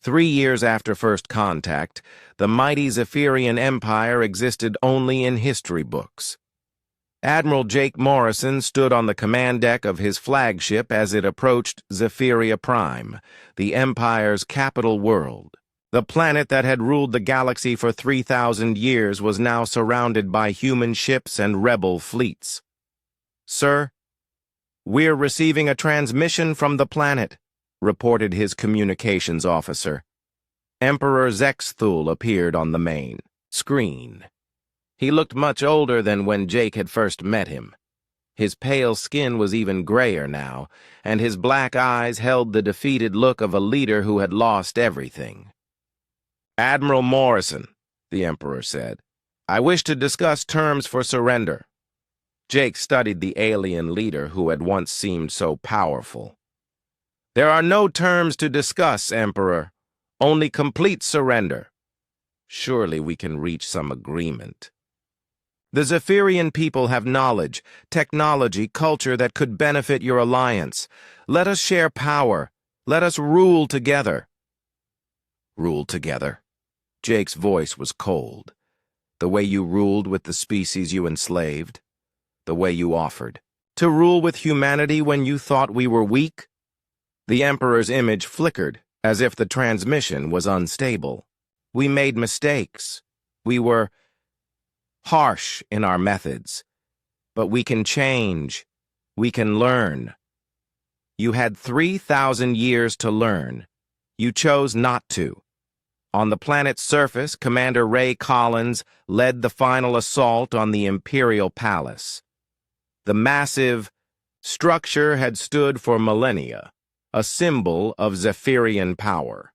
3 years after first contact, the mighty Zephyrian Empire existed only in history books. Admiral Jake Morrison stood on the command deck of his flagship as it approached Zephyria Prime, the Empire's capital world. The planet that had ruled the galaxy for 3,000 years was now surrounded by human ships and rebel fleets. "Sir, we're receiving a transmission from the planet," reported his communications officer. Emperor Zexthul appeared on the main screen. He looked much older than when Jake had first met him. His pale skin was even grayer now, and his black eyes held the defeated look of a leader who had lost everything. "Admiral Morrison," the Emperor said, "I wish to discuss terms for surrender." Jake studied the alien leader who had once seemed so powerful. "There are no terms to discuss, Emperor. Only complete surrender. Surely we can reach some agreement. The Zephyrian people have knowledge, technology, culture that could benefit your alliance. Let us share power. Let us rule together." "Rule together?" Jake's voice was cold. "The way you ruled with the species you enslaved? The way you offered to rule with humanity when you thought we were weak?" The Emperor's image flickered, as if the transmission was unstable. "We made mistakes. We were harsh in our methods. But we can change. We can learn. You had 3,000 years to learn. You chose not to. On the planet's surface, Commander Ray Collins led the final assault on the Imperial Palace. The massive structure had stood for millennia, a symbol of Zephyrian power.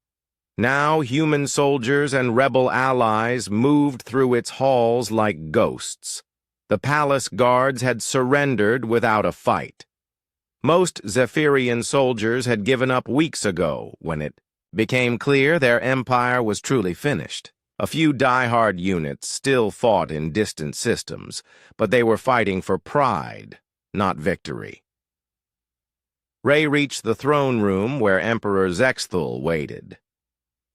Now human soldiers and rebel allies moved through its halls like ghosts. The palace guards had surrendered without a fight. Most Zephyrian soldiers had given up weeks ago when it became clear their empire was truly finished. A few die-hard units still fought in distant systems, but they were fighting for pride, not victory. Ray reached the throne room where Emperor Zexthul waited.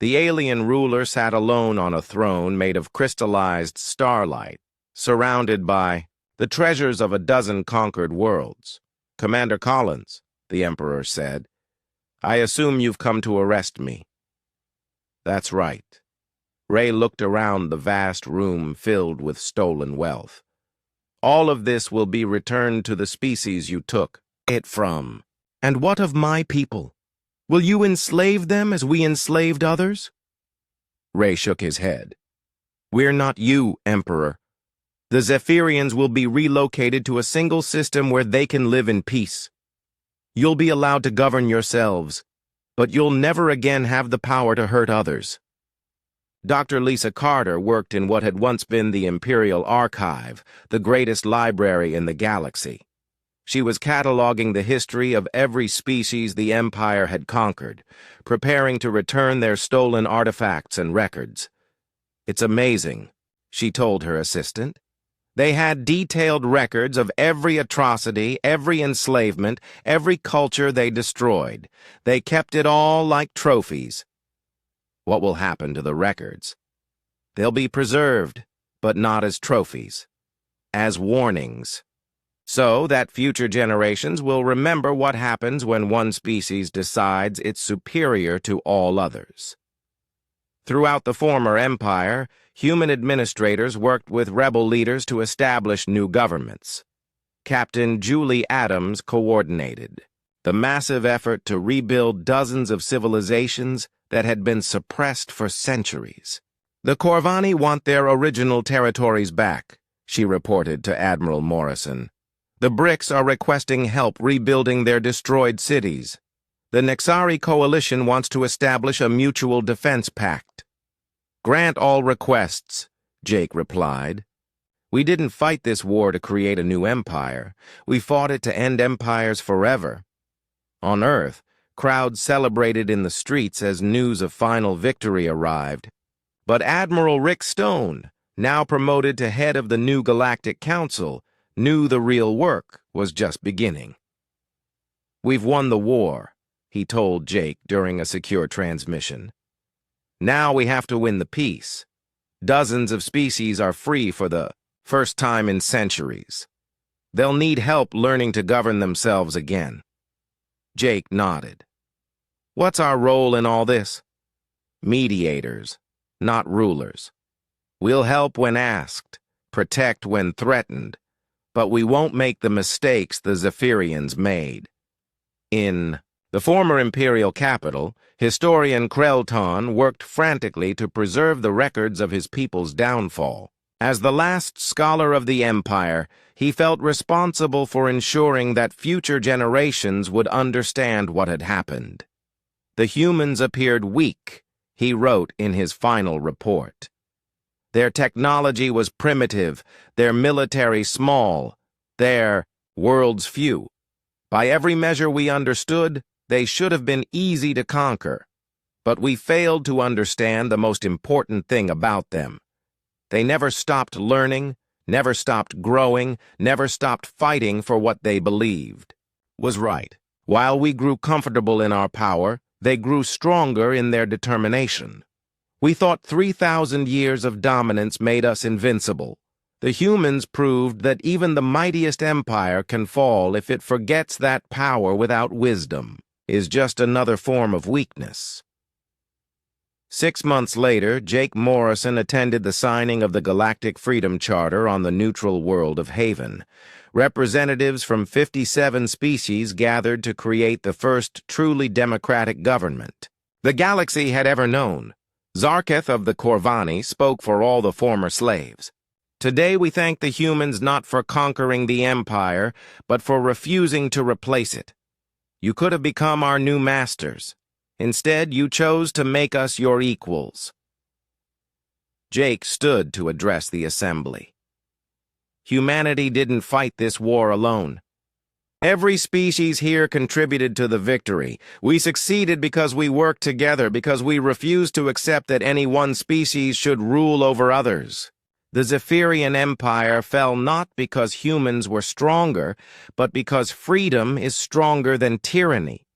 The alien ruler sat alone on a throne made of crystallized starlight, surrounded by the treasures of a dozen conquered worlds. "Commander Collins," the Emperor said, "I assume you've come to arrest me." "That's right." Ray looked around the vast room filled with stolen wealth. "All of this will be returned to the species you took it from." "And what of my people? Will you enslave them as we enslaved others?" Ray shook his head. "We're not you, Emperor. The Zephyrians will be relocated to a single system where they can live in peace. You'll be allowed to govern yourselves, but you'll never again have the power to hurt others." Dr. Lisa Carter worked in what had once been the Imperial Archive, the greatest library in the galaxy. She was cataloging the history of every species the Empire had conquered, preparing to return their stolen artifacts and records. "It's amazing," she told her assistant. "They had detailed records of every atrocity, every enslavement, every culture they destroyed. They kept it all like trophies." "What will happen to the records?" "They'll be preserved, but not as trophies. As warnings. So that future generations will remember what happens when one species decides it's superior to all others." Throughout the former empire, human administrators worked with rebel leaders to establish new governments. Captain Julie Adams coordinated the massive effort to rebuild dozens of civilizations that had been suppressed for centuries. "The Corvani want their original territories back," she reported to Admiral Morrison. "The BRICS are requesting help rebuilding their destroyed cities. The Nexari Coalition wants to establish a mutual defense pact." "Grant all requests," Jake replied. "We didn't fight this war to create a new empire. We fought it to end empires forever." On Earth, crowds celebrated in the streets as news of final victory arrived. But Admiral Rick Stone, now promoted to head of the new Galactic Council, knew the real work was just beginning. "We've won the war," he told Jake during a secure transmission. Now we have to win the peace. Dozens of species are free for the first time in centuries. They'll need help learning to govern themselves again. Jake nodded. What's our role in all this? Mediators, not rulers. We'll help when asked, protect when threatened, but we won't make the mistakes the Zephyrians made. In the former imperial capital, historian Krelton worked frantically to preserve the records of his people's downfall. As the last scholar of the Empire, he felt responsible for ensuring that future generations would understand what had happened. The humans appeared weak, he wrote in his final report. Their technology was primitive, their military small, their worlds few. By every measure we understood, they should have been easy to conquer. But we failed to understand the most important thing about them. They never stopped learning, never stopped growing, never stopped fighting for what they believed was right. While we grew comfortable in our power, they grew stronger in their determination. We thought 3,000 years of dominance made us invincible. The humans proved that even the mightiest empire can fall if it forgets that power without wisdom is just another form of weakness. 6 months later, Jake Morrison attended the signing of the Galactic Freedom Charter on the neutral world of Haven. Representatives from 57 species gathered to create the first truly democratic government the galaxy had ever known. Zarketh of the Corvani spoke for all the former slaves. Today we thank the humans not for conquering the Empire, but for refusing to replace it. You could have become our new masters. Instead, you chose to make us your equals. Jake stood to address the assembly. Humanity didn't fight this war alone. Every species here contributed to the victory. We succeeded because we worked together, because we refused to accept that any one species should rule over others. The Zephyrian Empire fell not because humans were stronger, but because freedom is stronger than tyranny.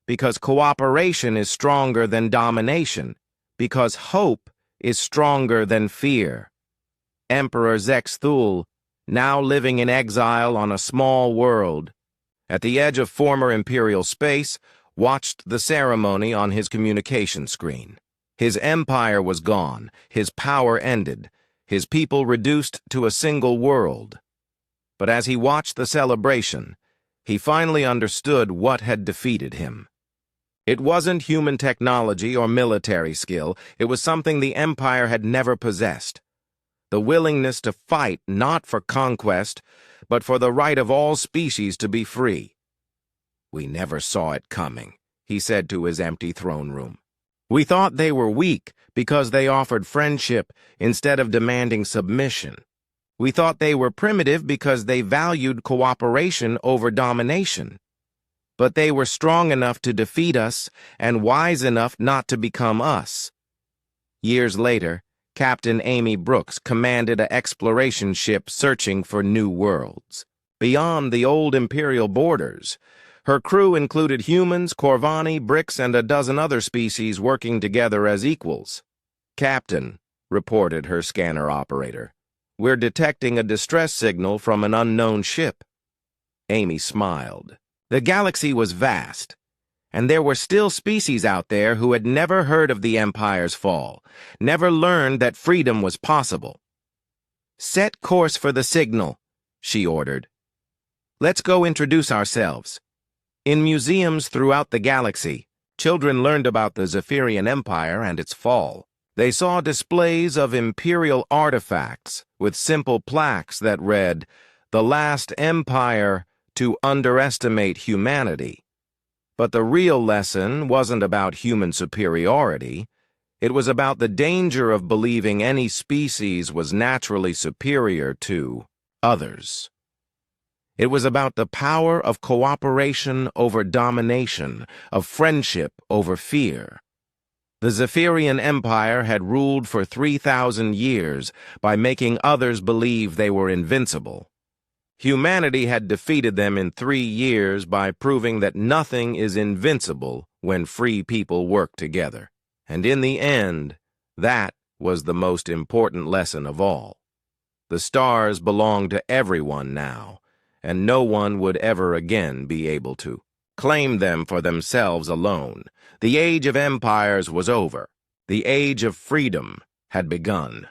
Because cooperation is stronger than domination, because hope is stronger than fear. Emperor Zexthul, now living in exile on a small world, at the edge of former imperial space, watched the ceremony on his communication screen. His empire was gone, his power ended, his people reduced to a single world. But as he watched the celebration, he finally understood what had defeated him. It wasn't human technology or military skill, it was something the Empire had never possessed. The willingness to fight not for conquest, but for the right of all species to be free. We never saw it coming, he said to his empty throne room. We thought they were weak because they offered friendship instead of demanding submission. We thought they were primitive because they valued cooperation over domination. But they were strong enough to defeat us and wise enough not to become us. Years later, Captain Amy Brooks commanded an exploration ship searching for new worlds. Beyond the old imperial borders, her crew included humans, Corvani, Bricks, and a dozen other species working together as equals. "Captain," reported her scanner operator, "we're detecting a distress signal from an unknown ship." Amy smiled. The galaxy was vast, and there were still species out there who had never heard of the Empire's fall, never learned that freedom was possible. "Set course for the signal," she ordered. "Let's go introduce ourselves." In museums throughout the galaxy, children learned about the Zephyrian Empire and its fall. They saw displays of imperial artifacts with simple plaques that read, "The Last Empire to Underestimate Humanity." But the real lesson wasn't about human superiority. It was about the danger of believing any species was naturally superior to others. It was about the power of cooperation over domination, of friendship over fear. The Zephyrian Empire had ruled for 3,000 years by making others believe they were invincible. Humanity had defeated them in 3 years by proving that nothing is invincible when free people work together. And in the end, that was the most important lesson of all. The stars belonged to everyone now, and no one would ever again be able to claim them for themselves alone. The age of empires was over. The age of freedom had begun.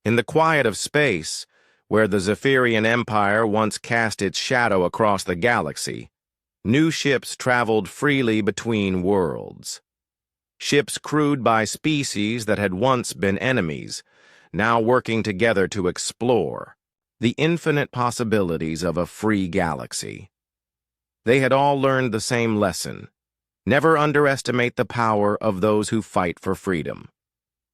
In the quiet of space, where the Zephyrian Empire once cast its shadow across the galaxy, new ships traveled freely between worlds. Ships crewed by species that had once been enemies, now working together to explore the infinite possibilities of a free galaxy. They had all learned the same lesson: never underestimate the power of those who fight for freedom,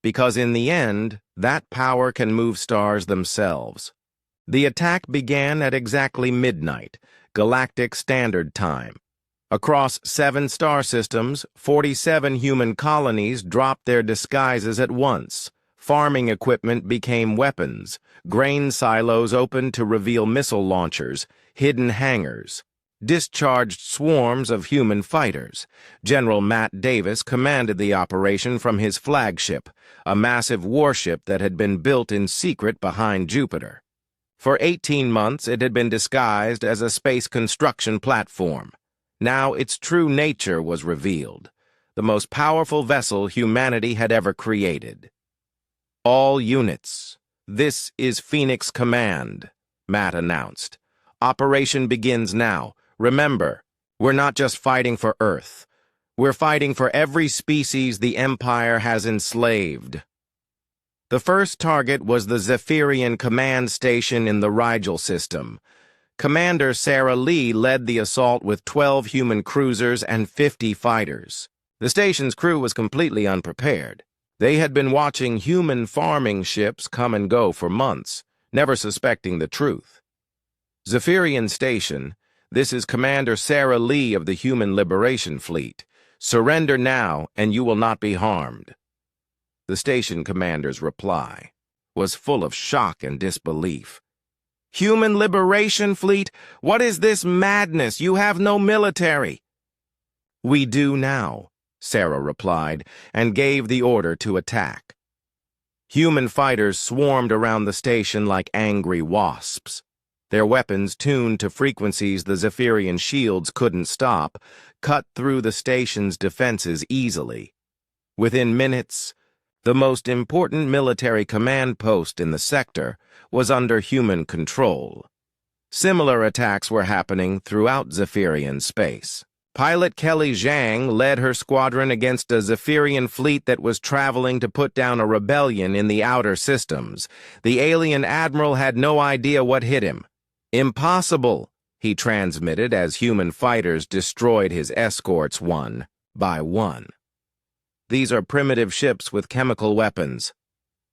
because in the end, that power can move stars themselves. The attack began at exactly midnight, Galactic Standard Time. Across 7 star systems, 47 human colonies dropped their disguises at once. Farming equipment became weapons. Grain silos opened to reveal missile launchers, hidden hangars. Discharged swarms of human fighters. General Matt Davis commanded the operation from his flagship, a massive warship that had been built in secret behind Jupiter. For 18 months, it had been disguised as a space construction platform. Now its true nature was revealed, the most powerful vessel humanity had ever created. "All units, this is Phoenix Command," Matt announced. "Operation begins now. Remember, we're not just fighting for Earth. We're fighting for every species the Empire has enslaved." The first target was the Zephyrian Command Station in the Rigel system. Commander Sarah Lee led the assault with 12 human cruisers and 50 fighters. The station's crew was completely unprepared. They had been watching human farming ships come and go for months, never suspecting the truth. "Zephyrian Station, this is Commander Sarah Lee of the Human Liberation Fleet. Surrender now, and you will not be harmed." The station commander's reply was full of shock and disbelief. "Human Liberation Fleet? What is this madness? You have no military." "We do now," Sarah replied, and gave the order to attack. Human fighters swarmed around the station like angry wasps. Their weapons, tuned to frequencies the Zephyrian shields couldn't stop, cut through the station's defenses easily. Within minutes, the most important military command post in the sector was under human control. Similar attacks were happening throughout Zephyrian space. Pilot Kelly Zhang led her squadron against a Zephyrian fleet that was traveling to put down a rebellion in the outer systems. The alien admiral had no idea what hit him. "Impossible," he transmitted as human fighters destroyed his escorts one by one. "These are primitive ships with chemical weapons.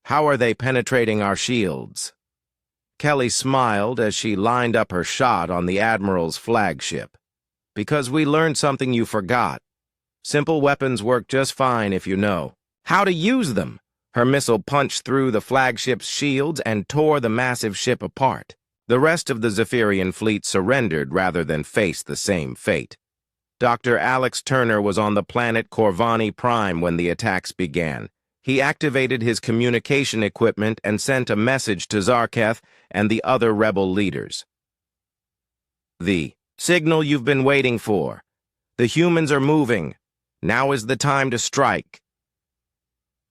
How are they penetrating our shields?" Kelly smiled as she lined up her shot on the admiral's flagship. "Because we learned something you forgot. Simple weapons work just fine if you know how to use them." Her missile punched through the flagship's shields and tore the massive ship apart. The rest of the Zephyrian fleet surrendered rather than face the same fate. Dr. Alex Turner was on the planet Corvani Prime when the attacks began. He activated his communication equipment and sent a message to Zarketh and the other rebel leaders. "The signal you've been waiting for. The humans are moving. Now is the time to strike."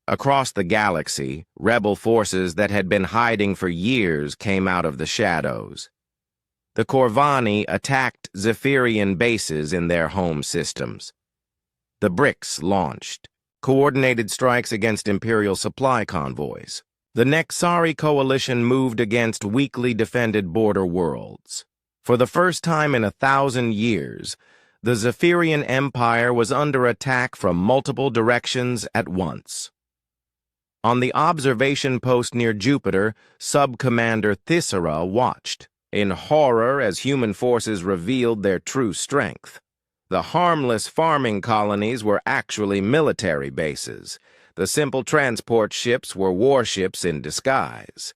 Across the galaxy, rebel forces that had been hiding for years came out of the shadows. The Corvani attacked Zephyrian bases in their home systems. The BRICS launched coordinated strikes against Imperial supply convoys. The Nexari coalition moved against weakly defended border worlds. For the first time in 1,000 years, the Zephyrian Empire was under attack from multiple directions at once. On the observation post near Jupiter, Sub-Commander Thyssera watched, in horror as human forces revealed their true strength. The harmless farming colonies were actually military bases. The simple transport ships were warships in disguise.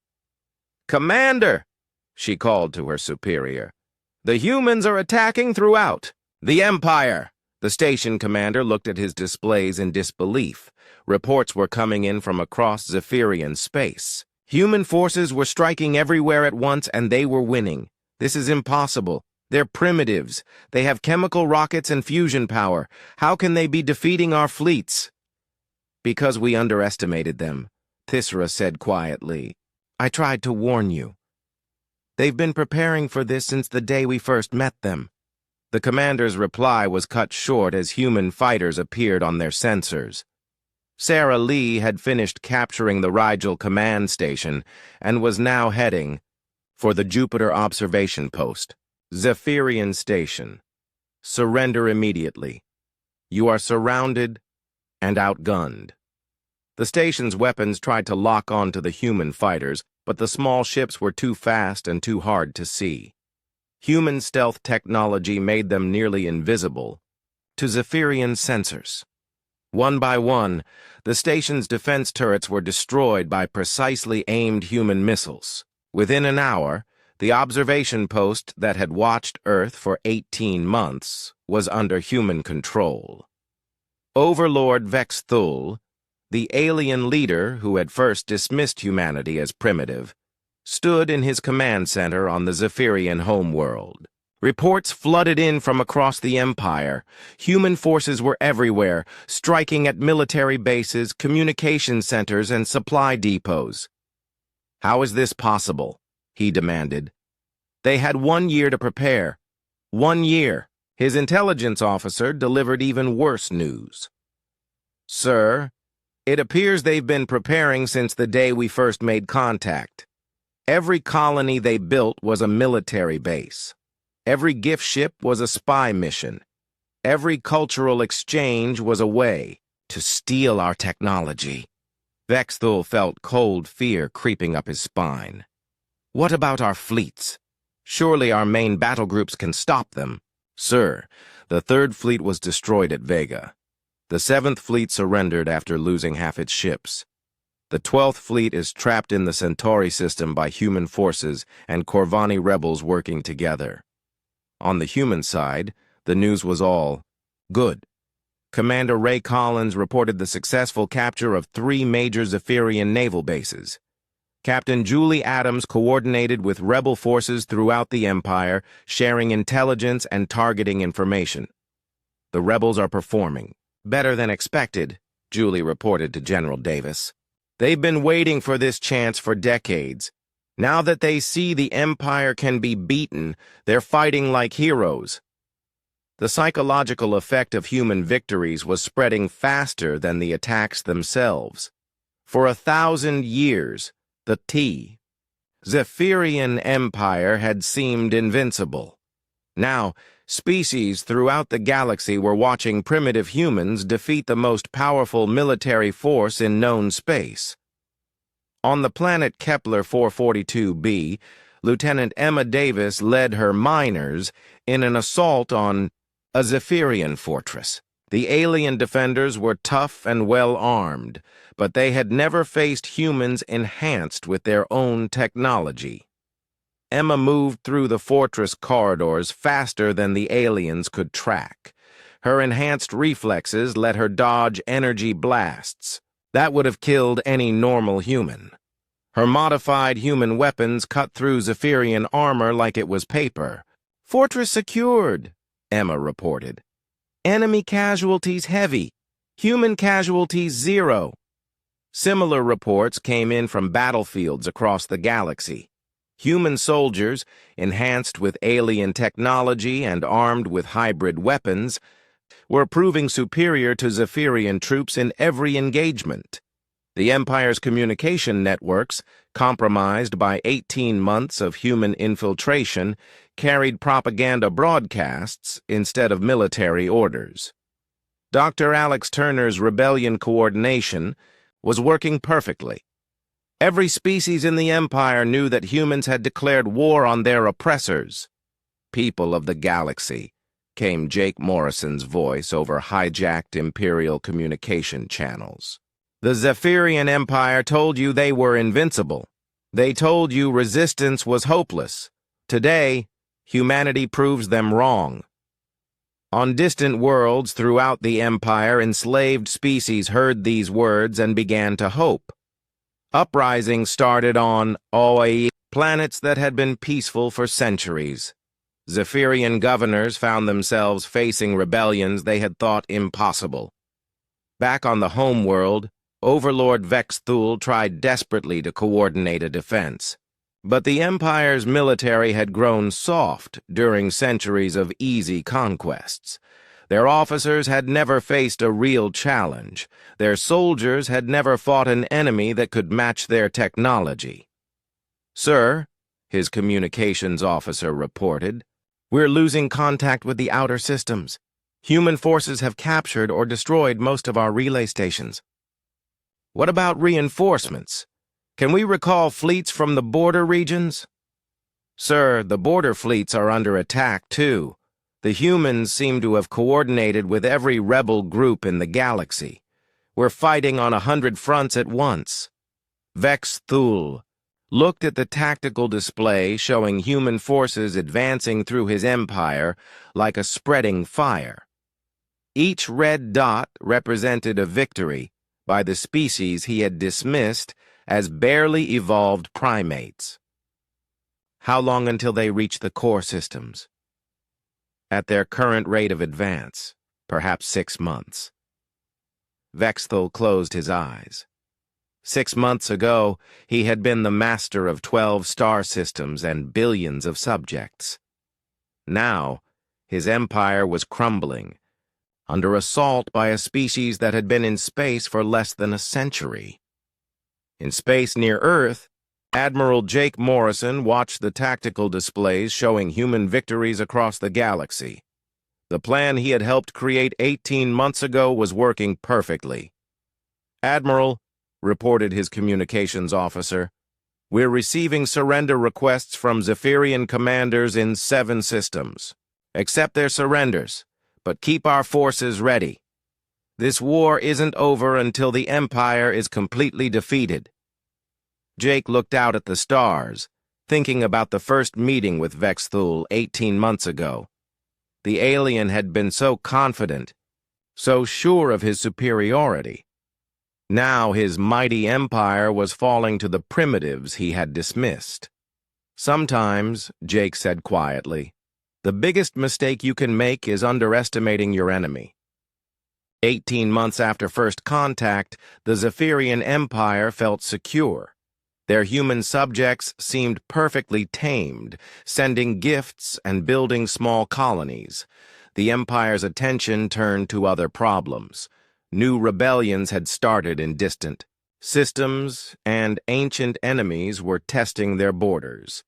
"Commander," she called to her superior, "the humans are attacking throughout the Empire. The station commander looked at his displays in disbelief. Reports were coming in from across Zephyrian space. Human forces were striking everywhere at once, and they were winning. This is impossible. They're primitives. They have chemical rockets and fusion power. How can they be defeating our fleets? Because we underestimated them, Thisra said quietly. I tried to warn you. They've been preparing for this since the day we first met them. The commander's reply was cut short as human fighters appeared on their sensors. Sarah Lee had finished capturing the Rigel command station and was now heading for the Jupiter observation post. Zephyrian Station. Surrender immediately. You are surrounded and outgunned. The station's weapons tried to lock onto the human fighters, but the small ships were too fast and too hard to see. Human stealth technology made them nearly invisible to Zephyrian sensors. One by one, the station's defense turrets were destroyed by precisely aimed human missiles. Within an hour, the observation post that had watched Earth for 18 months was under human control. Overlord Vex Thul, the alien leader who had first dismissed humanity as primitive, stood in his command center on the Zephyrian homeworld. Reports flooded in from across the Empire. Human forces were everywhere, striking at military bases, communication centers, and supply depots. How is this possible? He demanded. They had 1 year to prepare. 1 year. His intelligence officer delivered even worse news. Sir, it appears they've been preparing since the day we first made contact. Every colony they built was a military base. Every gift ship was a spy mission. Every cultural exchange was a way to steal our technology. Vexthul felt cold fear creeping up his spine. What about our fleets? Surely our main battle groups can stop them. Sir, the 3rd Fleet was destroyed at Vega. The 7th Fleet surrendered after losing half its ships. The 12th Fleet is trapped in the Centauri system by human forces and Corvani rebels working together. On the human side, the news was all good. Commander Ray Collins reported the successful capture of 3 major Zephyrian naval bases. Captain Julie Adams coordinated with rebel forces throughout the Empire, sharing intelligence and targeting information. The rebels are performing better than expected, Julie reported to General Davis. They've been waiting for this chance for decades. Now that they see the Empire can be beaten, they're fighting like heroes. The psychological effect of human victories was spreading faster than the attacks themselves. For 1,000 years, the Zephyrian Empire had seemed invincible. Now, species throughout the galaxy were watching primitive humans defeat the most powerful military force in known space. On the planet Kepler 442b, Lieutenant Emma Davis led her miners in an assault on a Zephyrian fortress. The alien defenders were tough and well-armed, but they had never faced humans enhanced with their own technology. Emma moved through the fortress corridors faster than the aliens could track. Her enhanced reflexes let her dodge energy blasts. That would have killed any normal human. Her modified human weapons cut through Zephyrian armor like it was paper. Fortress secured, Emma reported. Enemy casualties heavy. Human casualties 0. Similar reports came in from battlefields across the galaxy. Human soldiers, enhanced with alien technology and armed with hybrid weapons, were proving superior to Zephyrian troops in every engagement. The Empire's communication networks, compromised by 18 months of human infiltration, carried propaganda broadcasts instead of military orders. Dr. Alex Turner's rebellion coordination was working perfectly. Every species in the Empire knew that humans had declared war on their oppressors. People of the galaxy, came Jake Morrison's voice over hijacked Imperial communication channels. The Zephyrian Empire told you they were invincible. They told you resistance was hopeless. Today, humanity proves them wrong. On distant worlds throughout the Empire, enslaved species heard these words and began to hope. Uprisings started on planets that had been peaceful for centuries. Zephyrian governors found themselves facing rebellions they had thought impossible. Back on the homeworld, Overlord Vexthul tried desperately to coordinate a defense. But the Empire's military had grown soft during centuries of easy conquests. Their officers had never faced a real challenge. Their soldiers had never fought an enemy that could match their technology. "Sir," his communications officer reported, "we're losing contact with the outer systems. Human forces have captured or destroyed most of our relay stations." "What about reinforcements? Can we recall fleets from the border regions?" "Sir, the border fleets are under attack, too. The humans seem to have coordinated with every rebel group in the galaxy. We're fighting on 100 fronts at once." Vexthul looked at the tactical display showing human forces advancing through his empire like a spreading fire. Each red dot represented a victory by the species he had dismissed as barely evolved primates. "How long until they reach the core systems?" "At their current rate of advance, perhaps 6 months." Vexthul closed his eyes. 6 months ago, he had been the master of 12 star systems and billions of subjects. Now, his empire was crumbling, under assault by a species that had been in space for less than a century. In space near Earth, Admiral Jake Morrison watched the tactical displays showing human victories across the galaxy. The plan he had helped create 18 months ago was working perfectly. "Admiral," reported his communications officer, "we're receiving surrender requests from Zephyrian commanders in 7 systems. Accept their surrenders, but keep our forces ready. This war isn't over until the Empire is completely defeated." Jake looked out at the stars, thinking about the first meeting with Vexthul 18 months ago. The alien had been so confident, so sure of his superiority. Now his mighty empire was falling to the primitives he had dismissed. "Sometimes," Jake said quietly, "the biggest mistake you can make is underestimating your enemy." 18 months after first contact, the Zephyrian Empire felt secure. Their human subjects seemed perfectly tamed, sending gifts and building small colonies. The Empire's attention turned to other problems. New rebellions had started in distant systems, and ancient enemies were testing their borders.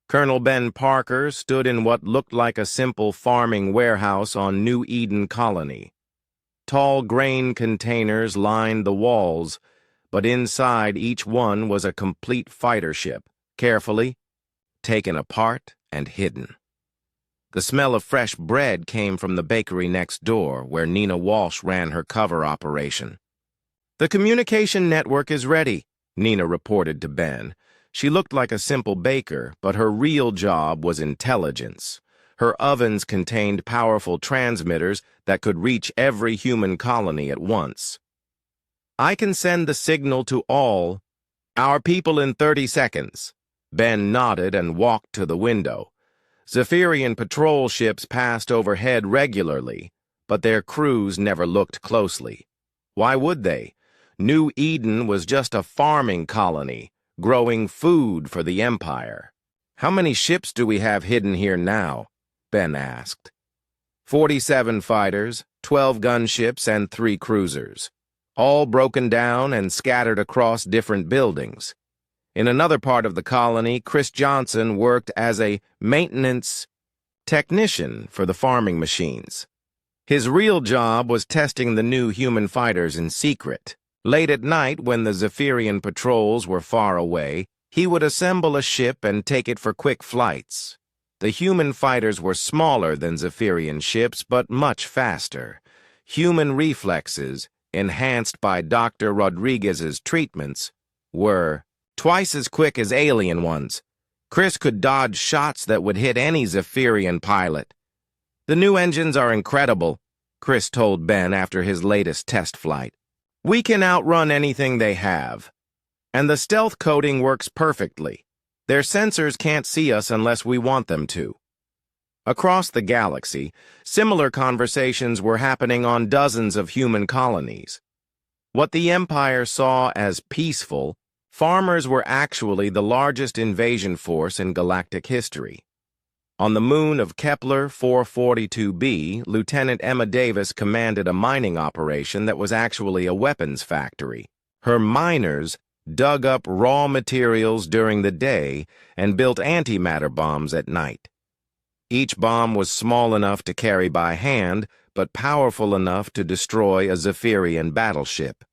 Colonel Ben Parker stood in what looked like a simple farming warehouse on New Eden Colony. Tall grain containers lined the walls, but inside each one was a complete fighter ship, carefully taken apart and hidden. The smell of fresh bread came from the bakery next door, where Nina Walsh ran her cover operation. "The communication network is ready," Nina reported to Ben. She looked like a simple baker, but her real job was intelligence. Her ovens contained powerful transmitters that could reach every human colony at once. "I can send the signal to all our people in 30 seconds. Ben nodded and walked to the window. Zephyrian patrol ships passed overhead regularly, but their crews never looked closely. Why would they? New Eden was just a farming colony, growing food for the Empire. "How many ships do we have hidden here now?" Ben asked. 47 fighters, 12 gunships, and 3 cruisers, all broken down and scattered across different buildings. In another part of the colony, Chris Johnson worked as a maintenance technician for the farming machines. His real job was testing the new human fighters in secret. Late at night, when the Zephyrian patrols were far away, he would assemble a ship and take it for quick flights. The human fighters were smaller than Zephyrian ships, but much faster. Human reflexes, enhanced by Dr. Rodriguez's treatments, were twice as quick as alien ones. Chris could dodge shots that would hit any Zephyrian pilot. The new engines are incredible, Chris told Ben after his latest test flight. We can outrun anything they have. And the stealth coating works perfectly. Their sensors can't see us unless we want them to. Across the galaxy, similar conversations were happening on dozens of human colonies. What the Empire saw as peaceful, farmers were actually the largest invasion force in galactic history. On the moon of Kepler 442b, Lieutenant Emma Davis commanded a mining operation that was actually a weapons factory. Her miners dug up raw materials during the day and built antimatter bombs at night. Each bomb was small enough to carry by hand, but powerful enough to destroy a Zephyrian battleship.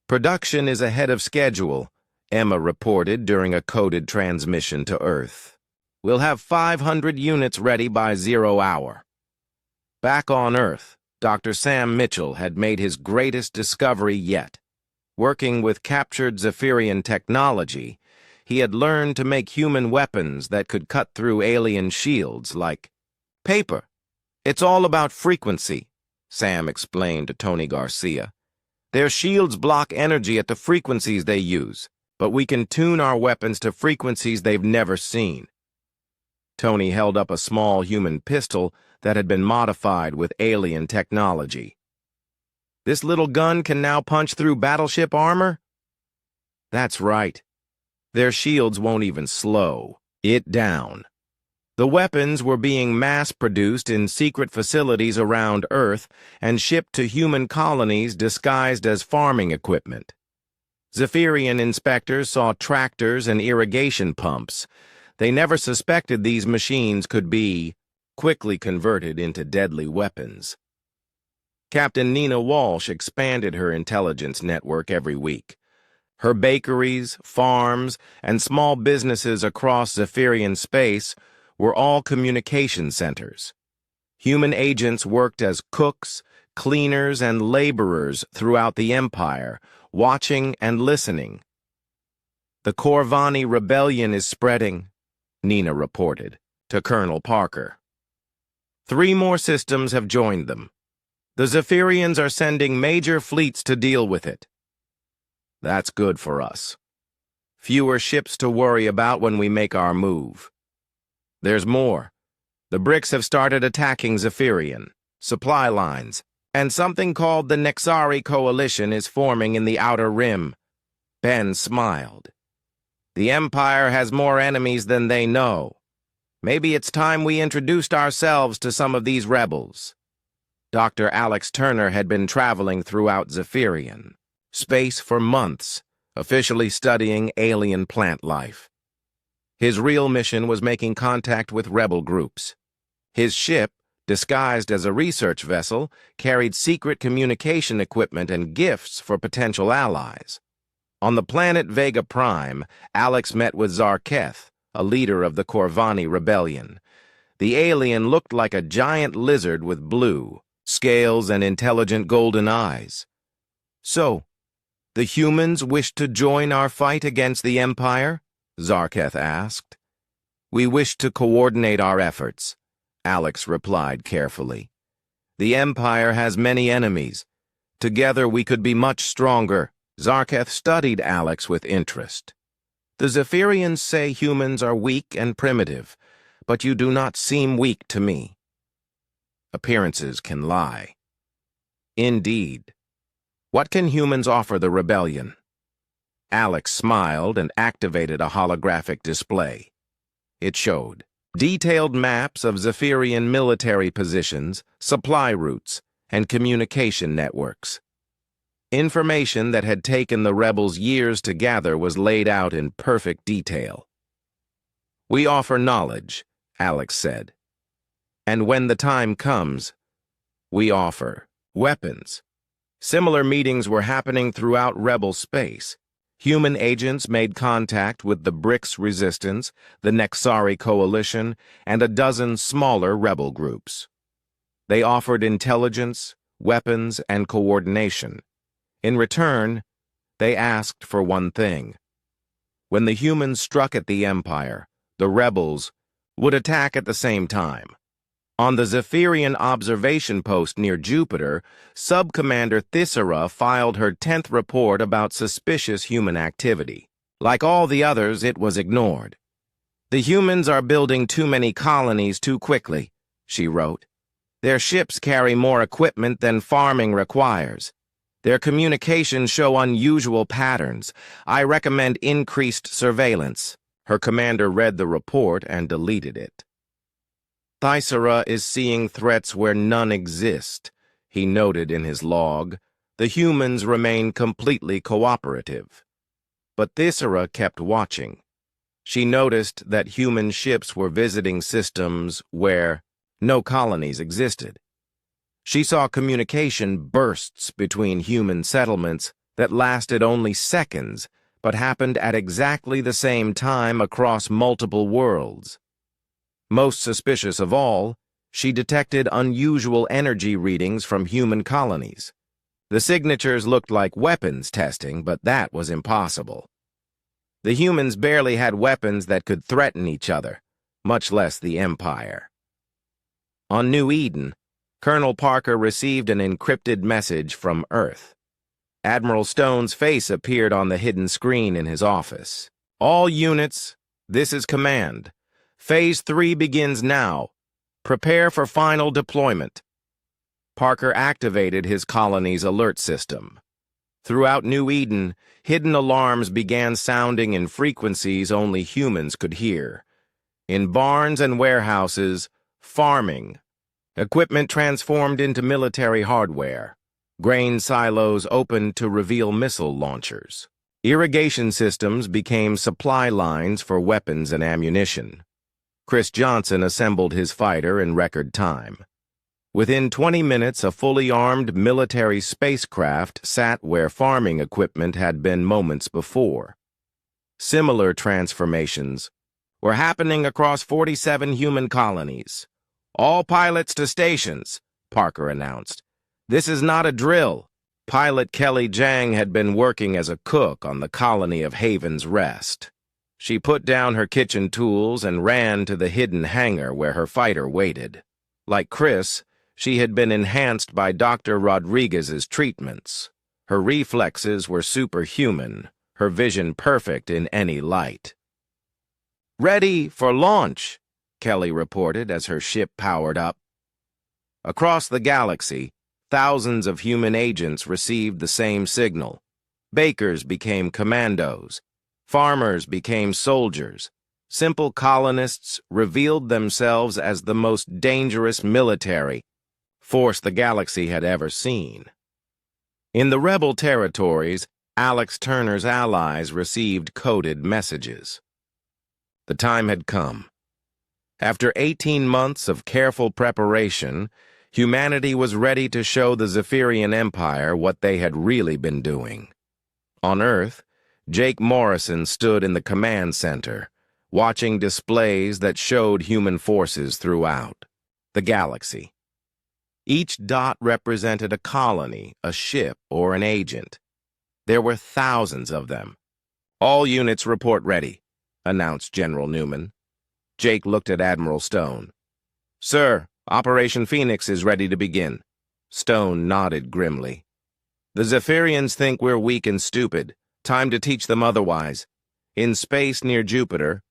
Production is ahead of schedule, Emma reported during a coded transmission to Earth. We'll have 500 units ready by 0 hour. Back on Earth, Dr. Sam Mitchell had made his greatest discovery yet. Working with captured Zephyrian technology, he had learned to make human weapons that could cut through alien shields like paper. It's all about frequency, Sam explained to Tony Garcia. Their shields block energy at the frequencies they use, but we can tune our weapons to frequencies they've never seen. Tony held up a small human pistol that had been modified with alien technology. This little gun can now punch through battleship armor? That's right. Their shields won't even slow it down. The weapons were being mass-produced in secret facilities around Earth and shipped to human colonies disguised as farming equipment. Zephyrian inspectors saw tractors and irrigation pumps. They never suspected these machines could be quickly converted into deadly weapons. Captain Nina Walsh expanded her intelligence network every week. Her bakeries, farms, and small businesses across Zephyrian space were all communication centers. Human agents worked as cooks, cleaners, and laborers throughout the Empire, watching and listening. The Corvani rebellion is spreading, Nina reported to Colonel Parker. 3 more systems have joined them. The Zephyrians are sending major fleets to deal with it. That's good for us. Fewer ships to worry about when we make our move. There's more. The Bricks have started attacking Zephyrian supply lines, and something called the Nexari Coalition is forming in the Outer Rim. Ben smiled. The Empire has more enemies than they know. Maybe it's time we introduced ourselves to some of these rebels. Dr. Alex Turner had been traveling throughout Zephyrian space for months, officially studying alien plant life. His real mission was making contact with rebel groups. His ship, disguised as a research vessel, carried secret communication equipment and gifts for potential allies. On the planet Vega Prime, Alex met with Zarketh, a leader of the Corvani rebellion. The alien looked like a giant lizard with blue scales and intelligent golden eyes. So, the humans wish to join our fight against the Empire? Zarketh asked. We wish to coordinate our efforts, Alex replied carefully. The Empire has many enemies. Together we could be much stronger. Zarketh studied Alex with interest. The Zephyrians say humans are weak and primitive, but you do not seem weak to me. Appearances can lie. Indeed. What can humans offer the rebellion? Alex smiled and activated a holographic display. It showed detailed maps of Zephyrian military positions, supply routes, and communication networks. Information that had taken the rebels years to gather was laid out in perfect detail. We offer knowledge, Alex said. And when the time comes, we offer weapons. Similar meetings were happening throughout rebel space. Human agents made contact with the Bricks Resistance, the Nexari Coalition, and a dozen smaller rebel groups. They offered intelligence, weapons, and coordination. In return, they asked for one thing. When the humans struck at the Empire, the rebels would attack at the same time. On the Zephyrian observation post near Jupiter, Sub-Commander Thyssera filed her 10th report about suspicious human activity. Like all the others, it was ignored. "The humans are building too many colonies too quickly," she wrote. "Their ships carry more equipment than farming requires. Their communications show unusual patterns. I recommend increased surveillance." Her commander read the report and deleted it. "Thyssera is seeing threats where none exist," he noted in his log. "The humans remain completely cooperative." But Thyssera kept watching. She noticed that human ships were visiting systems where no colonies existed. She saw communication bursts between human settlements that lasted only seconds, but happened at exactly the same time across multiple worlds. Most suspicious of all, she detected unusual energy readings from human colonies. The signatures looked like weapons testing, but that was impossible. The humans barely had weapons that could threaten each other, much less the Empire. On New Eden, Colonel Parker received an encrypted message from Earth. Admiral Stone's face appeared on the hidden screen in his office. "All units, this is command. Phase 3 begins now. Prepare for final deployment." Parker activated his colony's alert system. Throughout New Eden, hidden alarms began sounding in frequencies only humans could hear. In barns and warehouses, farming. Equipment transformed into military hardware. Grain silos opened to reveal missile launchers. Irrigation systems became supply lines for weapons and ammunition. Chris Johnson assembled his fighter in record time. Within 20 minutes, a fully armed military spacecraft sat where farming equipment had been moments before. Similar transformations were happening across 47 human colonies. "All pilots to stations," Parker announced. "This is not a drill." Pilot Kelly Jang had been working as a cook on the colony of Haven's Rest. She put down her kitchen tools and ran to the hidden hangar where her fighter waited. Like Chris, she had been enhanced by Dr. Rodriguez's treatments. Her reflexes were superhuman, her vision perfect in any light. "Ready for launch," Kelly reported as her ship powered up. Across the galaxy, thousands of human agents received the same signal. Bakers became commandos. Farmers became soldiers. Simple colonists revealed themselves as the most dangerous military force the galaxy had ever seen. In the rebel territories, Alex Turner's allies received coded messages. The time had come. After 18 months of careful preparation, humanity was ready to show the Zephyrian Empire what they had really been doing. On Earth, Jake Morrison stood in the command center, watching displays that showed human forces throughout the galaxy. Each dot represented a colony, a ship, or an agent. There were thousands of them. "All units report ready," announced General Newman. Jake looked at Admiral Stone. "Sir, Operation Phoenix is ready to begin." Stone nodded grimly. "The Zephyrians think we're weak and stupid. Time to teach them otherwise." In space near Jupiter,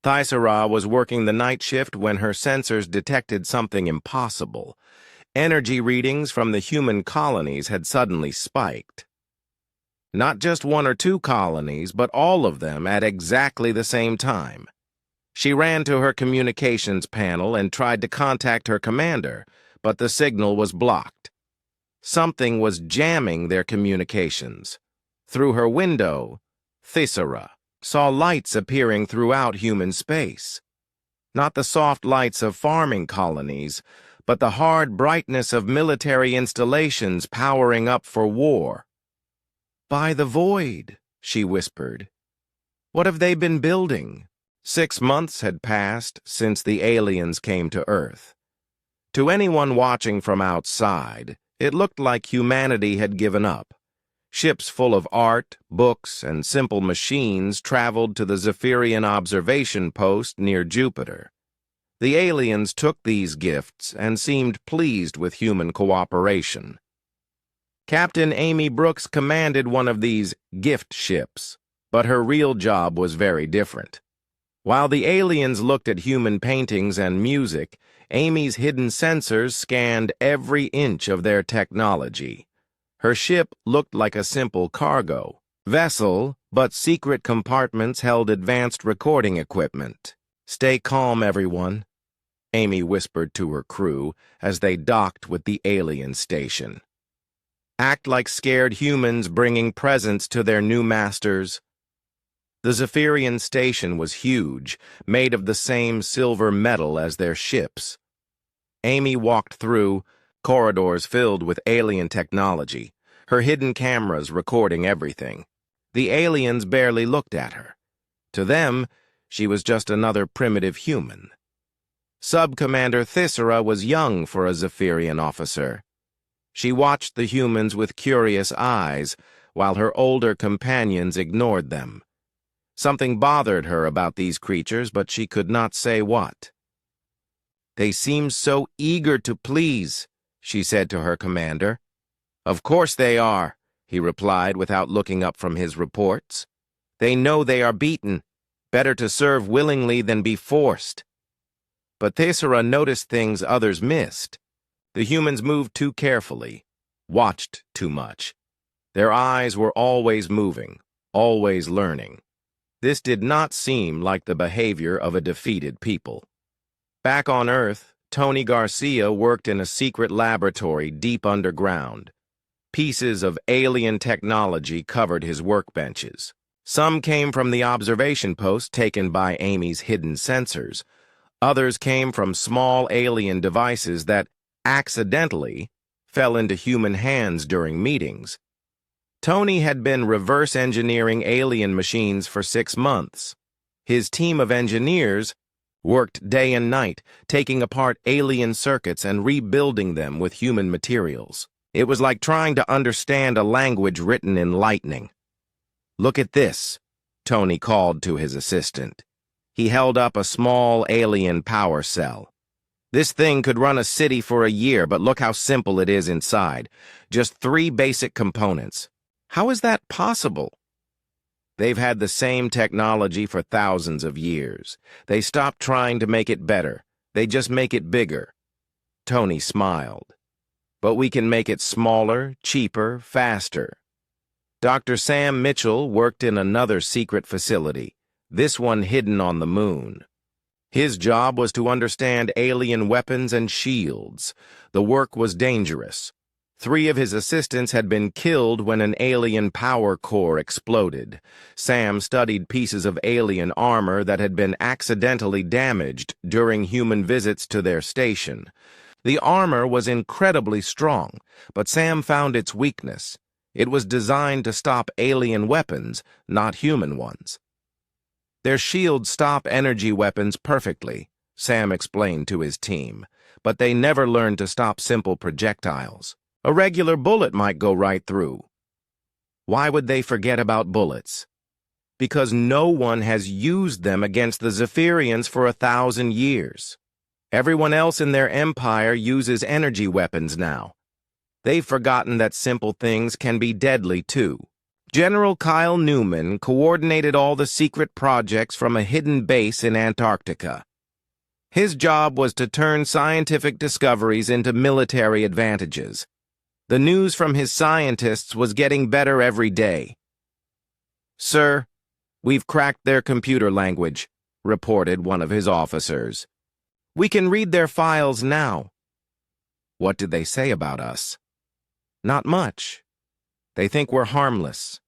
Thyssera was working the night shift when her sensors detected something impossible. Energy readings from the human colonies had suddenly spiked. Not just one or two colonies, but all of them at exactly the same time. She ran to her communications panel and tried to contact her commander, but the signal was blocked. Something was jamming their communications. Through her window, Thyssera saw lights appearing throughout human space. Not the soft lights of farming colonies, but the hard brightness of military installations powering up for war. "By the void," she whispered. "What have they been building?" 6 months had passed since the aliens came to Earth. To anyone watching from outside, it looked like humanity had given up. Ships full of art, books, and simple machines traveled to the Zephyrian observation post near Jupiter. The aliens took these gifts and seemed pleased with human cooperation. Captain Amy Brooks commanded one of these gift ships, but her real job was very different. While the aliens looked at human paintings and music, Amy's hidden sensors scanned every inch of their technology. Her ship looked like a simple cargo vessel, but secret compartments held advanced recording equipment. "Stay calm, everyone," Amy whispered to her crew as they docked with the alien station. "Act like scared humans bringing presents to their new masters." The Zephyrian station was huge, made of the same silver metal as their ships. Amy walked through corridors filled with alien technology, her hidden cameras recording everything. The aliens barely looked at her. To them, she was just another primitive human. Sub-Commander Thyssera was young for a Zephyrian officer. She watched the humans with curious eyes, while her older companions ignored them. Something bothered her about these creatures, but she could not say what. "They seem so eager to please," she said to her commander. "Of course they are," he replied without looking up from his reports. "They know they are beaten. Better to serve willingly than be forced." But Thyssera noticed things others missed. The humans moved too carefully, watched too much. Their eyes were always moving, always learning. This did not seem like the behavior of a defeated people. Back on Earth, Tony Garcia worked in a secret laboratory deep underground. Pieces of alien technology covered his workbenches. Some came from the observation post taken by Amy's hidden sensors. Others came from small alien devices that accidentally fell into human hands during meetings. Tony had been reverse engineering alien machines for 6 months. His team of engineers worked day and night, taking apart alien circuits and rebuilding them with human materials. It was like trying to understand a language written in lightning. "Look at this," Tony called to his assistant. He held up a small alien power cell. "This thing could run a city for a year, but look how simple it is inside. Just 3 basic components. How is that possible?" They've had the same technology for thousands of years. They stopped trying to make it better. They just make it bigger. Tony smiled. "But we can make it smaller, cheaper, faster." Dr. Sam Mitchell worked in another secret facility, this one hidden on the moon. His job was to understand alien weapons and shields. The work was dangerous. 3 of his assistants had been killed when an alien power core exploded. Sam studied pieces of alien armor that had been accidentally damaged during human visits to their station. The armor was incredibly strong, but Sam found its weakness. It was designed to stop alien weapons, not human ones. "Their shields stop energy weapons perfectly," Sam explained to his team, "but they never learned to stop simple projectiles. A regular bullet might go right through." Why would they forget about bullets? Because no one has used them against the Zephyrians for 1,000 years. Everyone else in their empire uses energy weapons now. They've forgotten that simple things can be deadly, too. General Kyle Newman coordinated all the secret projects from a hidden base in Antarctica. His job was to turn scientific discoveries into military advantages. The news from his scientists was getting better every day. "Sir, we've cracked their computer language," reported one of his officers. "We can read their files now." What did they say about us? Not much. They think we're harmless.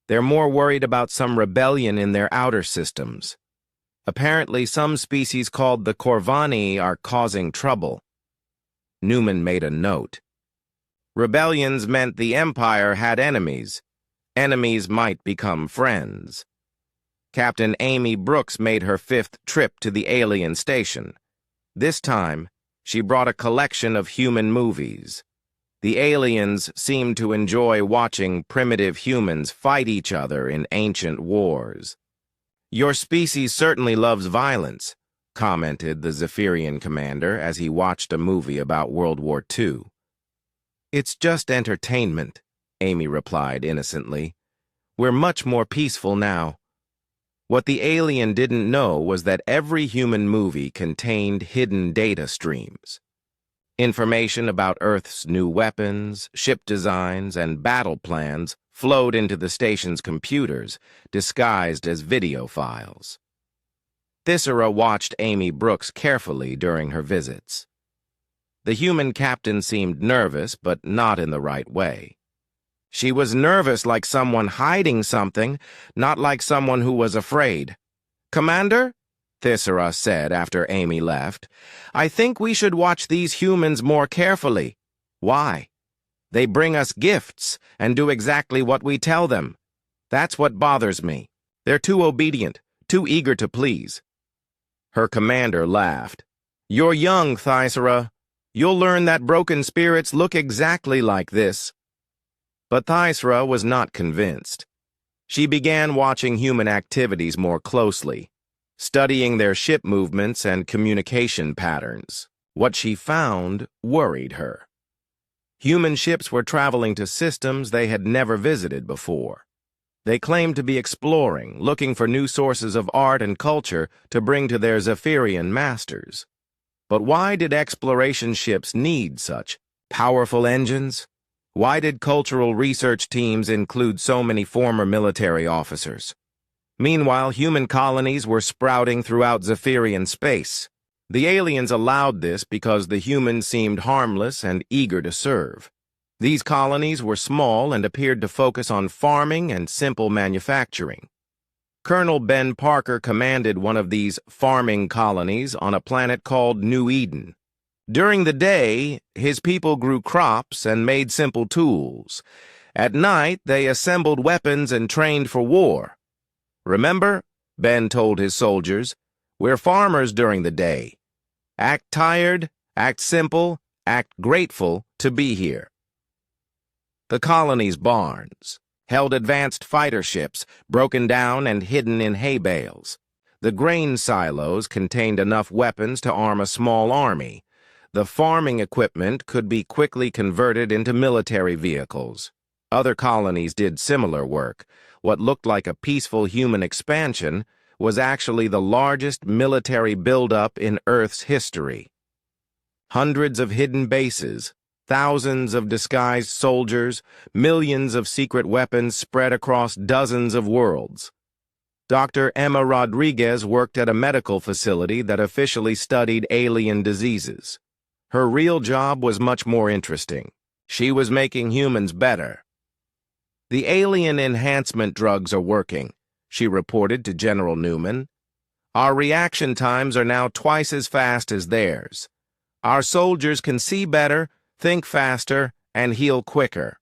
They're more worried about some rebellion in their outer systems. Apparently, some species called the Corvani are causing trouble. Newman made a note. Rebellions meant the Empire had enemies. Enemies might become friends. Captain Amy Brooks made her 5th trip to the alien station. This time, she brought a collection of human movies. The aliens seemed to enjoy watching primitive humans fight each other in ancient wars. "Your species certainly loves violence. commented the Zephyrian commander as he watched a movie about World War II. It's just entertainment, Amy replied innocently. We're much more peaceful now. What the alien didn't know was that every human movie contained hidden data streams. Information about Earth's new weapons, ship designs, and battle plans flowed into the station's computers, disguised as video files. Thyssera watched Amy Brooks carefully during her visits. The human captain seemed nervous, but not in the right way. She was nervous like someone hiding something, not like someone who was afraid. "Commander," Thyssera said after Amy left, "I think we should watch these humans more carefully." "Why?" "They bring us gifts and do exactly what we tell them. That's what bothers me. They're too obedient, too eager to please." Her commander laughed. "You're young, Thyssera. You'll learn that broken spirits look exactly like this." But Thyssera was not convinced. She began watching human activities more closely, studying their ship movements and communication patterns. What she found worried her. Human ships were traveling to systems they had never visited before. They claimed to be exploring, looking for new sources of art and culture to bring to their Zephyrian masters. But why did exploration ships need such powerful engines? Why did cultural research teams include so many former military officers? Meanwhile, human colonies were sprouting throughout Zephyrian space. The aliens allowed this because the humans seemed harmless and eager to serve. These colonies were small and appeared to focus on farming and simple manufacturing. Colonel Ben Parker commanded one of these farming colonies on a planet called New Eden. During the day, his people grew crops and made simple tools. At night, they assembled weapons and trained for war. "Remember," Ben told his soldiers, "we're farmers during the day. Act tired, act simple, act grateful to be here." The colony's barns held advanced fighter ships, broken down and hidden in hay bales. The grain silos contained enough weapons to arm a small army. The farming equipment could be quickly converted into military vehicles. Other colonies did similar work. What looked like a peaceful human expansion was actually the largest military buildup in Earth's history. Hundreds of hidden bases, thousands of disguised soldiers, millions of secret weapons spread across dozens of worlds. Dr. Emma Rodriguez worked at a medical facility that officially studied alien diseases. Her real job was much more interesting. She was making humans better. "The alien enhancement drugs are working," she reported to General Newman. "Our reaction times are now twice as fast as theirs. Our soldiers can see better, think faster, and heal quicker."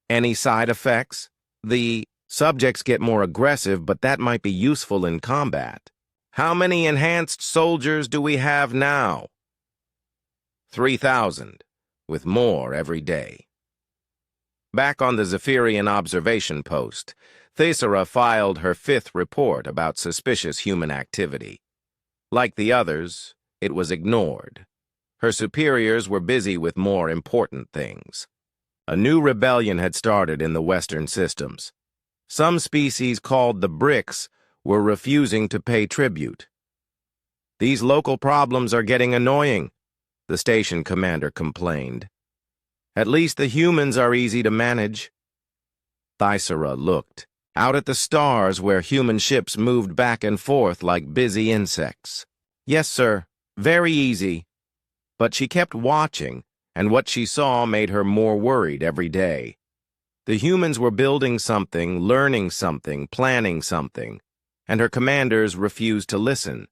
"Any side effects?" "The subjects get more aggressive, but that might be useful in combat." "How many enhanced soldiers do we have now?" 3,000, with more every day. Back on the Zephyrian observation post, Thyssera filed her 5th report about suspicious human activity. Like the others, it was ignored. Her superiors were busy with more important things. A new rebellion had started in the Western systems. Some species called the BRICS were refusing to pay tribute. "These local problems are getting annoying," the station commander complained. "At least the humans are easy to manage." Thyssera looked out at the stars where human ships moved back and forth like busy insects. "Yes, sir, very easy." But she kept watching, and what she saw made her more worried every day. The humans were building something, learning something, planning something, and her commanders refused to listen.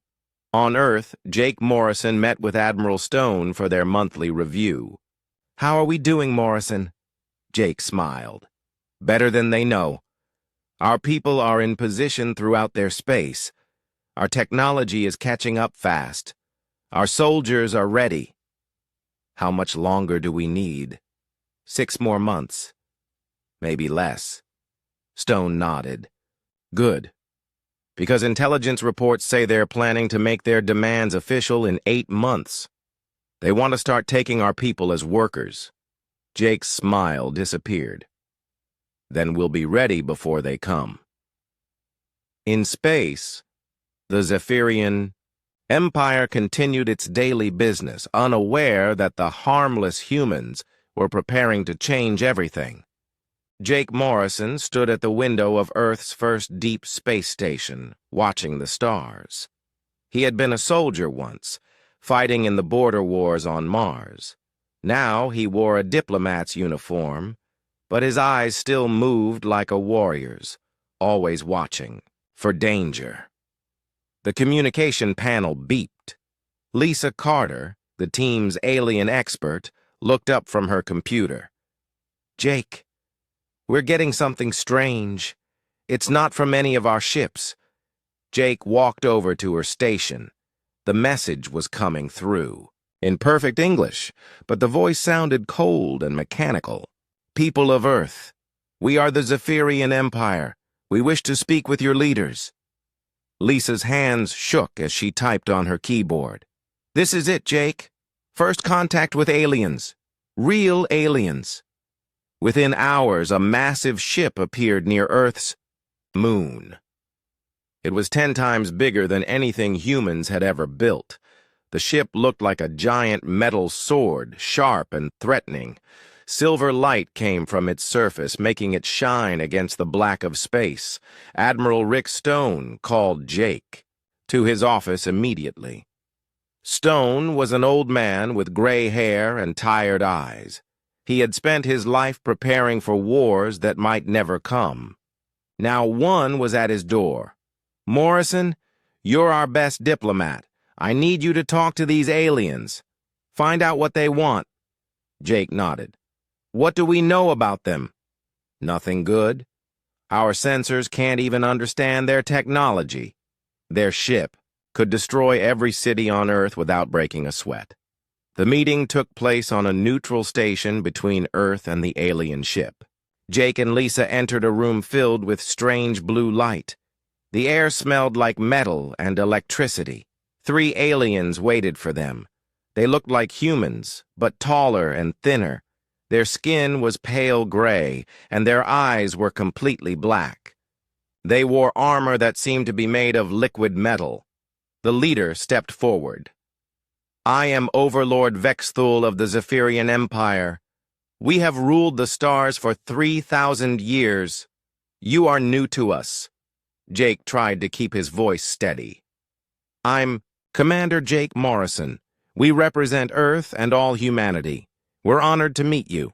On Earth, Jake Morrison met with Admiral Stone for their monthly review. "How are we doing, Morrison?" Jake smiled. "Better than they know. Our people are in position throughout their space. Our technology is catching up fast. Our soldiers are ready." "How much longer do we need?" 6 more months. Maybe less. Stone nodded. "Good. Because intelligence reports say they're planning to make their demands official in 8 months. They want to start taking our people as workers. Jake's smile disappeared. Then we'll be ready before they come. In space, the Zephyrian Empire continued its daily business, unaware that the harmless humans were preparing to change everything. Jake Morrison stood at the window of Earth's first deep space station, watching the stars. He had been a soldier once, fighting in the border wars on Mars. Now he wore a diplomat's uniform, but his eyes still moved like a warrior's, always watching for danger. The communication panel beeped. Lisa Carter, the team's alien expert, looked up from her computer. "Jake, we're getting something strange. It's not from any of our ships." Jake walked over to her station. The message was coming through, in perfect English, but the voice sounded cold and mechanical. "People of Earth, we are the Zephyrian Empire. We wish to speak with your leaders." Lisa's hands shook as she typed on her keyboard. "This is it, Jake. First contact with aliens. Real aliens." Within hours, a massive ship appeared near Earth's moon. It was 10 times bigger than anything humans had ever built. The ship looked like a giant metal sword, sharp and threatening. Silver light came from its surface, making it shine against the black of space. Admiral Rick Stone called Jake to his office immediately. Stone was an old man with gray hair and tired eyes. He had spent his life preparing for wars that might never come. Now one was at his door. "Morrison, you're our best diplomat. I need you to talk to these aliens. Find out what they want." Jake nodded. "What do we know about them?" "Nothing good. Our sensors can't even understand their technology. Their ship could destroy every city on Earth without breaking a sweat." The meeting took place on a neutral station between Earth and the alien ship. Jake and Lisa entered a room filled with strange blue light. The air smelled like metal and electricity. 3 aliens waited for them. They looked like humans, but taller and thinner. Their skin was pale gray, and their eyes were completely black. They wore armor that seemed to be made of liquid metal. The leader stepped forward. "I am Overlord Vexthul of the Zephyrian Empire. We have ruled the stars for 3,000 years. You are new to us." Jake tried to keep his voice steady. "I'm Commander Jake Morrison. We represent Earth and all humanity. We're honored to meet you."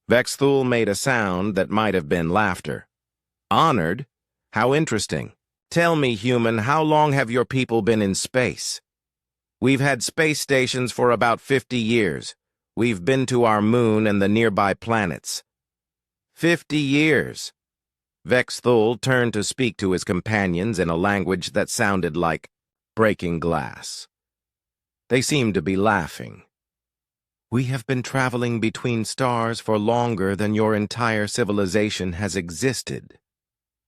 Vexthul made a sound that might have been laughter. "Honored? How interesting. Tell me, human, how long have your people been in space?" "We've had space stations for about 50 years. We've been to our moon and the nearby planets." 50 years. Vexthul turned to speak to his companions in a language that sounded like breaking glass. They seemed to be laughing. "We have been traveling between stars for longer than your entire civilization has existed."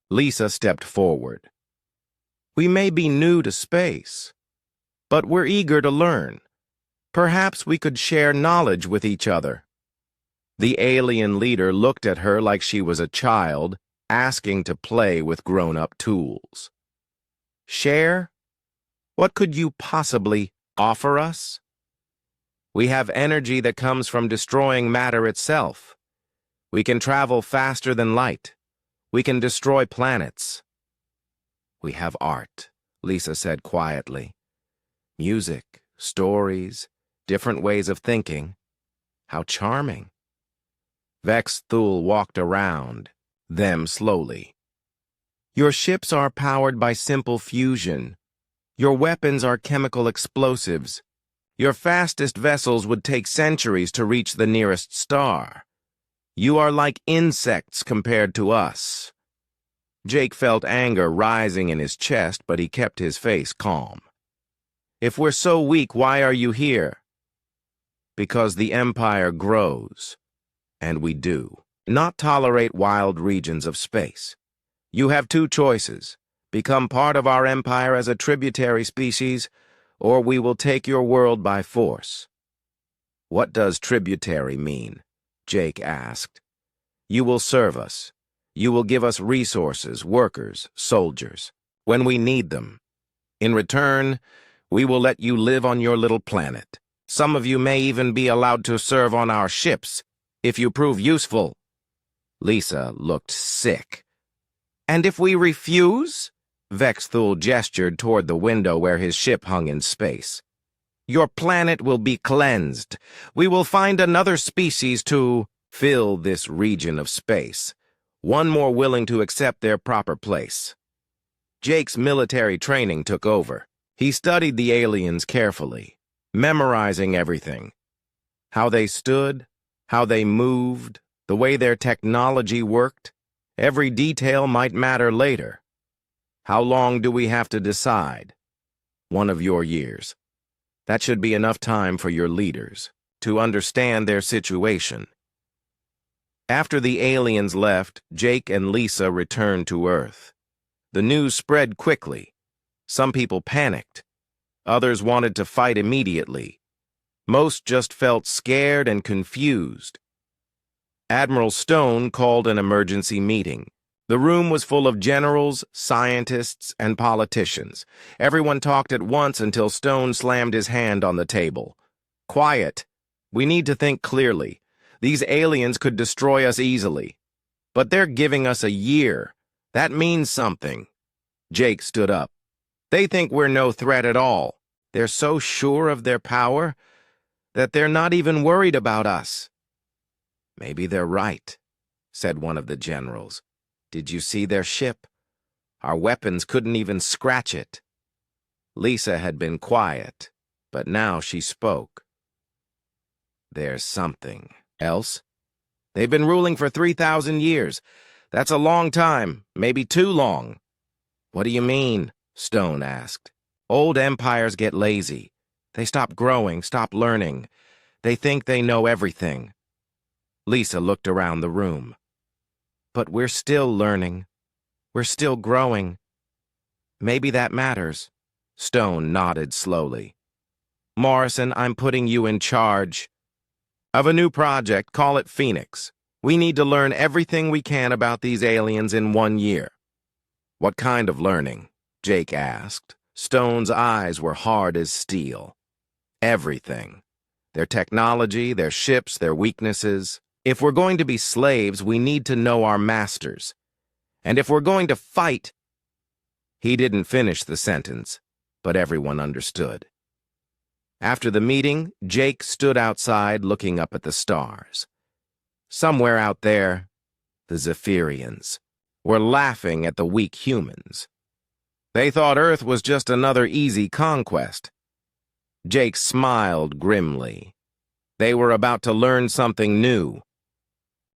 Lisa stepped forward. "We may be new to space, but we're eager to learn. Perhaps we could share knowledge with each other." The alien leader looked at her like she was a child, asking to play with grown-up tools. "Share? What could you possibly offer us?" "We have energy that comes from destroying matter itself. We can travel faster than light. We can destroy planets." "We have art," Lisa said quietly. "Music, stories, different ways of thinking. How charming." Vexthul walked around them slowly. "Your ships are powered by simple fusion. Your weapons are chemical explosives. Your fastest vessels would take centuries to reach the nearest star. You are like insects compared to us." Jake felt anger rising in his chest, but he kept his face calm. "If we're so weak, why are you here?" "Because the Empire grows, and we do not tolerate wild regions of space. You have 2 choices. Become part of our empire as a tributary species, or we will take your world by force." "What does tributary mean?" Jake asked. "You will serve us. You will give us resources, workers, soldiers, when we need them. In return, we will let you live on your little planet. Some of you may even be allowed to serve on our ships, if you prove useful." Lisa looked sick. "And if we refuse?" Vexthul gestured toward the window where his ship hung in space. "Your planet will be cleansed. We will find another species to fill this region of space, one more willing to accept their proper place." Jake's military training took over. He studied the aliens carefully, memorizing everything. How they stood, how they moved, the way their technology worked. Every detail might matter later. "How long do we have to decide?" "1 of your years. That should be enough time for your leaders to understand their situation." After the aliens left, Jake and Lisa returned to Earth. The news spread quickly. Some people panicked. Others wanted to fight immediately. Most just felt scared and confused. Admiral Stone called an emergency meeting. The room was full of generals, scientists, and politicians. Everyone talked at once until Stone slammed his hand on the table. "Quiet. We need to think clearly. These aliens could destroy us easily. But they're giving us a year. That means something." Jake stood up. "They think we're no threat at all. They're so sure of their power that they're not even worried about us." "Maybe they're right," said one of the generals. "Did you see their ship? Our weapons couldn't even scratch it." Lisa had been quiet, but now she spoke. "There's something else. They've been ruling for 3,000 years. That's a long time, maybe too long." "What do you mean?" Stone asked. "Old empires get lazy. They stop growing, stop learning. They think they know everything." Lisa looked around the room. "But we're still learning. We're still growing. Maybe that matters." Stone nodded slowly. "Morrison, I'm putting you in charge of a new project. Call it Phoenix. We need to learn everything we can about these aliens in 1 year." "What kind of learning?" Jake asked. Stone's eyes were hard as steel. "Everything. Their technology, their ships, their weaknesses. If we're going to be slaves, we need to know our masters. And if we're going to fight—" He didn't finish the sentence, but everyone understood. After the meeting, Jake stood outside looking up at the stars. Somewhere out there, the Zephyrians were laughing at the weak humans. They thought Earth was just another easy conquest. Jake smiled grimly. They were about to learn something new.